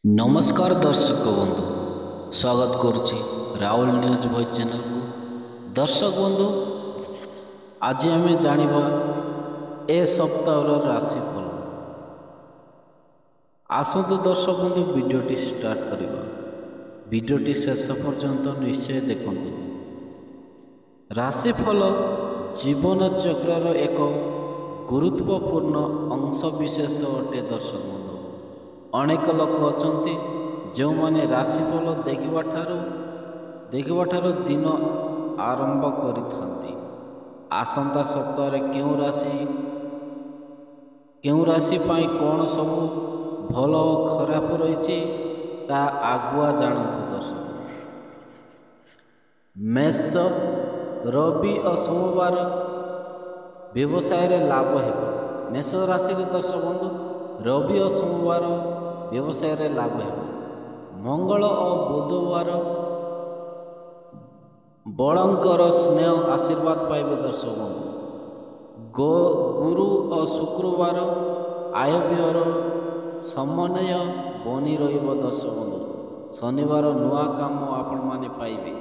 नमस्कार दर्शक बंधु स्वागत करुच्ची राहुल न्यूज वॉइस चैनल को। दर्शक बंधु आज आम जानिबा ए सप्ताहर राशिफल। आसतु दर्शक बंधु वीडियोटी स्टार्ट करिबा। वीडियोटी शेष पर्यंत निश्चय देखंतु। राशिफल जीवन चक्रर एक गुरुत्वपूर्ण अंश विशेष अटे। दर्शक बंधु अनेक लोक अछंती जो माने राशिफल देखिबा ठारो दिन आरंभ करिथांती। आसंता सप्ताह केउ राशि पाई कोन सब भल खराब रही ता आगुआ जानतु। दर्शक मेष रवि और सोमवार व्यवसाय रे लाभ हेबो। मेष राशि रे दर्शक बंधु रवि और सोमवार व्यवसाय रे लाभ हेबो। मंगल और बुधवार बड़ंकर स्नेह आशीर्वाद पाइबे। दर्शक बंधु गुरु और शुक्रवार आय व्ययर समन्वय बनी रहिबो। दर्शक बंधु शनिवार नुआ काम आपण माने पाइबे।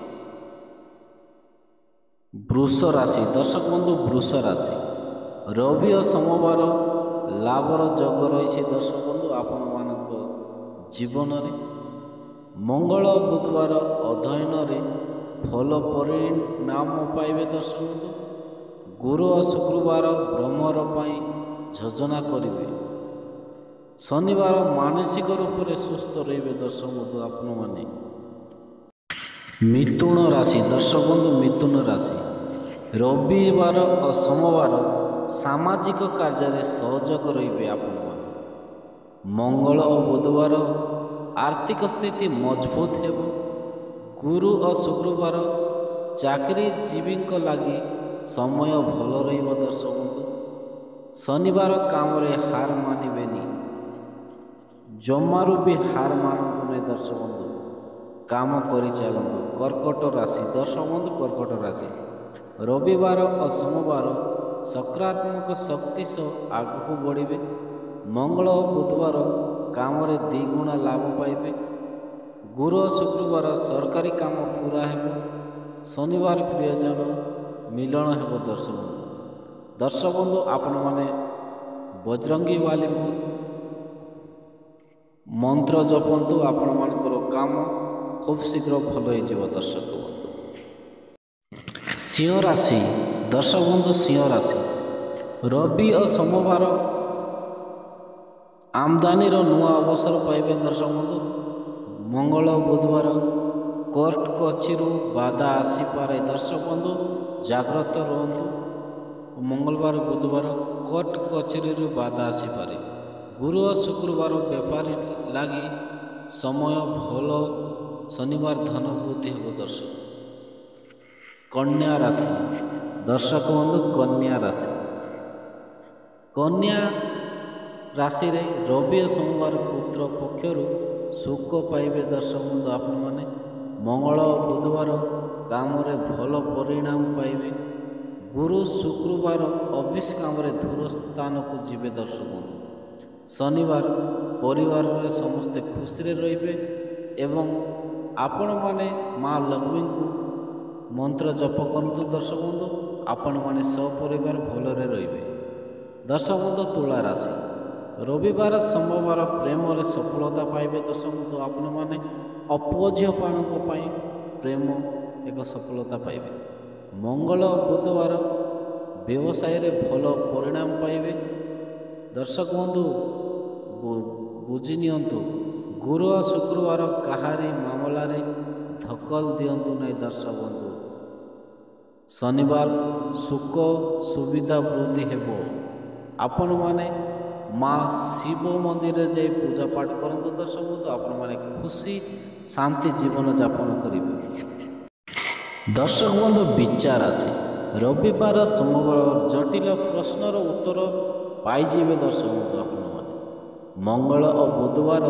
वृष राशि दर्शक बंधु वृष राशि रवि और सोमवार लाभर जोग रही। दर्शक बंधु आपण मानक जीवन रे मंगल बुधवार अध्ययन रे फल परिणाम पाइबे। दर्शक बंधु गुरु और शुक्रवार भ्रमर पाई योजना करिवे। शनिवार मानसिक रूप से सुस्थ रहिबे। दर्शक बंधु आपण माने मिथुन राशि दर्शक बंधु मिथुन राशि रविवार और सोमवार सामाजिक कार्य रे सहयोग रहिबे। आपण माने मंगल और बुधवार आर्थिक स्थिति मजबूत हेबो। गुरु और शुक्रवार चाकरी जीवी लगी समय भल रहिबो। दर्शक बंधु शनिवार काम रे हार मानिबेनी, जमारू भी हार मानतु नहीं। दर्शक बंधु काम करि चलंतु। कर्कट राशि दर्शक बंधु कर्कट राशि रविवार और सोमवार सकारात्मक शक्ति से आगू बढ़े। मंगल और बुधवार काम रे द्विगुणा लाभ पाइबे। गुरु और शुक्रवार सरकारी काम पूरा हेबो। शनिवार प्रियजन मिलन हेबो। दर्शक बंधु आपण माने बजरंगी वाली को मंत्र जपंतु। आपण मानकर काम खूब शीघ्र भल हो। दर्शक बंधु सिंह राशि दर्शक बंधु सिंह राशि रवि और सोमवार आमदानी नुआ अवसर पाइबे। दर्शक बंधु मंगल बुधवार कोर्ट कचेरी बाधा आसीपारे। दर्शक बंधु जाग्रत रुहतु। मंगलवार बुधवार कोर्ट कचेरी बाधा आसीपारे। गुरु और शुक्रवार व्यापारी लगी समय भल। शनिवार धन वृद्धि हेबो। दर्शक कन्या राशि दर्शक बंधु कन्या राशि रे रवि और सोमवार पुत्र पक्षर सुख पाइबे। दर्शक बंधु आपण माने मंगल और बुधवार काम रे भल परिणाम पाइबे। गुरु शुक्रवार ऑफिस काम रे दूर स्थान को जीवे। दर्शक बंधु शनिवार परिवार रे समस्ते खुशी रे रहिबे एवं आपण माने माँ लक्ष्मी को मंत्र जप करतु। दर्शक बंधु आपण माने सपरिवार भलरे रहिबे। दर्शक बंधु तुला राशि रविवार सोमवार प्रेम रे सफलता पाइबे। दर्शक बंधु आपण माने अपझियो पाणक पाई प्रेम एक सफलता पाइबे। मंगल बुधवार व्यवसाय रे भल परिणाम पाइबे। दर्शक बंधु बुझी नियंतु गुरु और शुक्रवार कहारी मामला रे धक्कल दियंतु नहीं। दर्शक बंधु शनिवार सुख सुविधा वृद्धि हेबो। आपण माने माँ शिव मंदिर जाई पूजा पाठ करंतु। दर्शक बंधु आपण माने खुशी शांति जीवन यापन करिवे। दर्शक बंधु विचार राशि रविवार सोमवार जटिल प्रश्नर उत्तर पाइजिबे। दर्शक बंधु आपण माने मंगल और बुधवार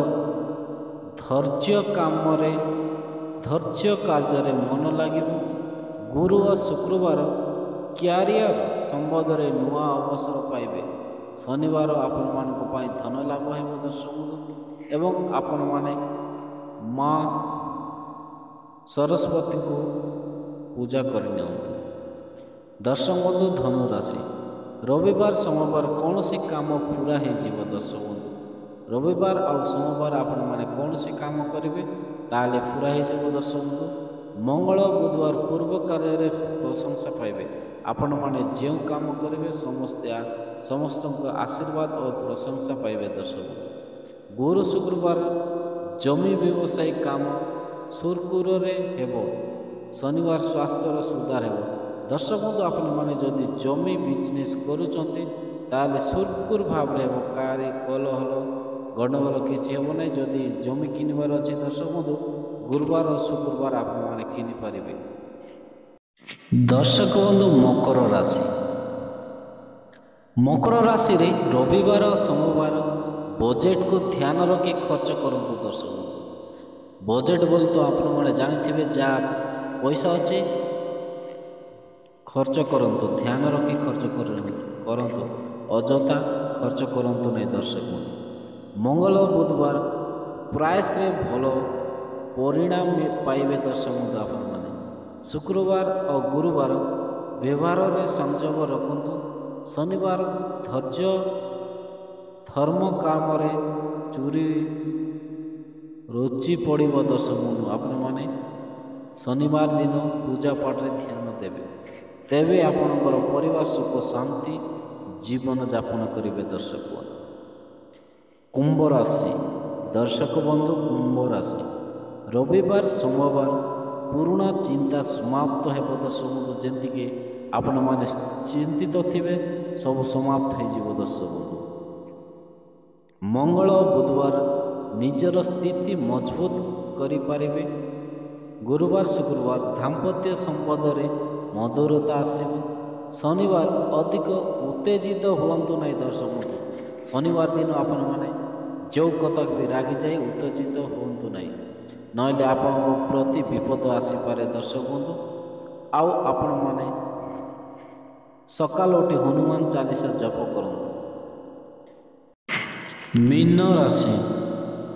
धैर्य कार्य रे मन लागिबो। गुरु और शुक्रवार क्यारियर संबंध रे नुआ अवसर पाइबे। ଶନିବାର ଆପଣମାନଙ୍କ ପାଇଁ ଧନ ଲାଭ ହେବ ଦର୍ଶକ ବନ୍ଧୁ। ଏବଂ ଆପଣମାନେ ମା ସରସ୍ୱତୀଙ୍କୁ ପୂଜା କରିନିଅନ୍ତୁ। ଦର୍ଶକ ବନ୍ଧୁ ଧନୁ ରାଶି, ରବିବାର ସୋମବାର କୌଣସି କାମ ପୁରା ହେଇଯିବ ଦର୍ଶକ ବନ୍ଧୁ। ରବିବାର ଆଉ ସୋମବାର ଆପଣମାନେ କୌଣସି କାମ କରିବେ ତାହେଲେ ପୁରା ହେଇଯିବ ଦର୍ଶକ ବନ୍ଧୁ। ମଙ୍ଗଳ ବୁଧବାର ପୂର୍ବ କାର୍ଯ୍ୟରେ ପ୍ରଶଂସା ପାଇବେ। ଆପଣମାନେ ଯେଉଁ କାମ କରିବେ ସମସ୍ତଙ୍କ ଆଶୀର୍ବାଦ ଓ ପ୍ରଶଂସା ପାଇବେ ଦର୍ଶକ ବନ୍ଧୁ। ଗୁରୁ ଶୁକ୍ରବାର ଜମି ବ୍ୟବସାୟୀ କାମ ସୁରୁଖୁରୁରେ ହେବ। ଶନିବାର ସ୍ୱାସ୍ଥ୍ୟର ସୁଧାର ହେବ। ଦର୍ଶକ ବନ୍ଧୁ ଆପଣମାନେ ଯଦି ଜମି ବିଜନେସ୍ କରୁଛନ୍ତି ତାହେଲେ ସୁରୁଖୁରୁ ଭାବରେ ହେବ। କାହାରି କଲହଲ ଗଣ୍ଡଗୋଳ କିଛି ହେବ ନାହିଁ। ଯଦି ଜମି କିଣିବାର ଅଛି ଦର୍ଶକ ବନ୍ଧୁ ଗୁରୁବାର ଓ ଶୁକ୍ରବାର ଆପଣମାନେ କିଣିପାରିବେ। ଦର୍ଶକ ବନ୍ଧୁ ମକର ରାଶି, ମକର ରାଶିରେ ରବିବାର ସୋମବାର ବଜେଟକୁ ଧ୍ୟାନ ରଖି ଖର୍ଚ୍ଚ କରନ୍ତୁ ଦର୍ଶକ ବନ୍ଧୁ। ବଜେଟ୍ ବୋଲି ତ ଆପଣମାନେ ଜାଣିଥିବେ, ଯାହା ପଇସା ଅଛି ଖର୍ଚ୍ଚ କରନ୍ତୁ, ଧ୍ୟାନ ରଖି ଖର୍ଚ୍ଚ କରନ୍ତୁ, ଅଯଥା ଖର୍ଚ୍ଚ କରନ୍ତୁ ନାହିଁ ଦର୍ଶକ ବନ୍ଧୁ। ମଙ୍ଗଳ ବୁଧବାର ପ୍ରୟାସରେ ଭଲ ପରିଣାମ ପାଇବେ ଦର୍ଶକ ବନ୍ଧୁ ଆପଣମାନେ। ଶୁକ୍ରବାର ଓ ଗୁରୁବାର ବ୍ୟବହାରରେ ସଂଯୋଗ ରଖନ୍ତୁ। ଶନିବାର ଧୈର୍ଯ୍ୟ ଧର୍ମ କାମରେ ରୁଚି ପଡ଼ିବ ଦର୍ଶକ ବନ୍ଧୁ ଆପଣମାନେ। ଶନିବାର ଦିନ ପୂଜା ପାଠରେ ଧ୍ୟାନ ଦେବେ, ତେବେ ଆପଣଙ୍କର ପରିବାର ସୁଖ ଶାନ୍ତି ଜୀବନଯାପନ କରିବେ ଦର୍ଶକ ବନ୍ଧୁ। କୁମ୍ଭ ରାଶି, ଦର୍ଶକ ବନ୍ଧୁ କୁମ୍ଭ ରାଶି, ରବିବାର ସୋମବାର ପୁରୁଣା ଚିନ୍ତା ସମାପ୍ତ ହେବ ଦର୍ଶକ ବନ୍ଧୁ। ଯେମିତିକି ଆପଣମାନେ ଚିନ୍ତିତ ଥିବେ ସବୁ ସମାପ୍ତ ହୋଇଯିବ ଦର୍ଶକ ବନ୍ଧୁ। ମଙ୍ଗଳ ବୁଧବାର ନିଜର ସ୍ଥିତି ମଜବୁତ କରିପାରିବେ। ଗୁରୁବାର ଶୁକ୍ରବାର ଦାମ୍ପତ୍ୟ ସମ୍ବନ୍ଧରେ ମଧୁରତା ଆସିବ। ଶନିବାର ଅଧିକ ଉତ୍ତେଜିତ ହୁଅନ୍ତୁ ନାହିଁ ଦର୍ଶକ ବନ୍ଧୁ। ଶନିବାର ଦିନ ଆପଣମାନେ ଯେଉଁ କଥାକୁ ବି ରାଗିଯାଇ ଉତ୍ତେଜିତ ହୁଅନ୍ତୁ ନାହିଁ, ନହେଲେ ଆପଣଙ୍କ ପ୍ରତି ବିପଦ ଆସିପାରେ ଦର୍ଶକ ବନ୍ଧୁ। ଆଉ ଆପଣମାନେ ସକାଳୁ ଉଠି ହନୁମାନ ଚାଳିଶା ଜପ କରନ୍ତୁ। ମୀନ ରାଶି,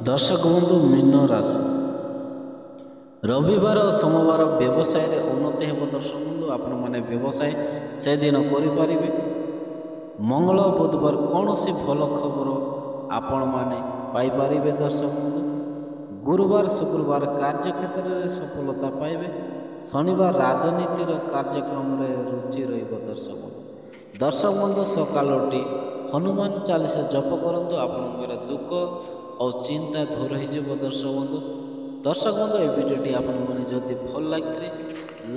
ଦର୍ଶକ ବନ୍ଧୁ ମୀନ ରାଶି, ରବିବାର ଓ ସୋମବାର ବ୍ୟବସାୟରେ ଉନ୍ନତି ହେବ ଦର୍ଶକ ବନ୍ଧୁ। ଆପଣମାନେ ବ୍ୟବସାୟ ସେଦିନ କରିପାରିବେ। ମଙ୍ଗଳ ବୁଧବାର କୌଣସି ଭଲ ଖବର ଆପଣମାନେ ପାଇପାରିବେ ଦର୍ଶକ ବନ୍ଧୁ। ଗୁରୁବାର ଶୁକ୍ରବାର କାର୍ଯ୍ୟକ୍ଷେତ୍ରରେ ସଫଳତା ପାଇବେ। ଶନିବାର ରାଜନୀତିର କାର୍ଯ୍ୟକ୍ରମରେ ରୁଚି ରହିବ ଦର୍ଶକ ବନ୍ଧୁ। ଦର୍ଶକ ବନ୍ଧୁ ସକାଳୁ ଉଠି ହନୁମାନ ଚାଳିଶା ଜପ କରନ୍ତୁ, ଆପଣଙ୍କର ଦୁଃଖ ଆଉ ଚିନ୍ତା ଦୂର ହୋଇଯିବ ଦର୍ଶକ ବନ୍ଧୁ। ଦର୍ଶକ ବନ୍ଧୁ ଏ ଭିଡ଼ିଓଟି ଆପଣମାନେ ଯଦି ଭଲ ଲାଗିଥିଲେ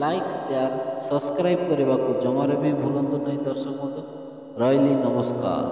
ଲାଇକ୍ ସେୟାର ସବସ୍କ୍ରାଇବ୍ କରିବାକୁ ଜମାରେ ବି ଭୁଲନ୍ତୁ ନାହିଁ ଦର୍ଶକ ବନ୍ଧୁ। ରହିଲି, ନମସ୍କାର।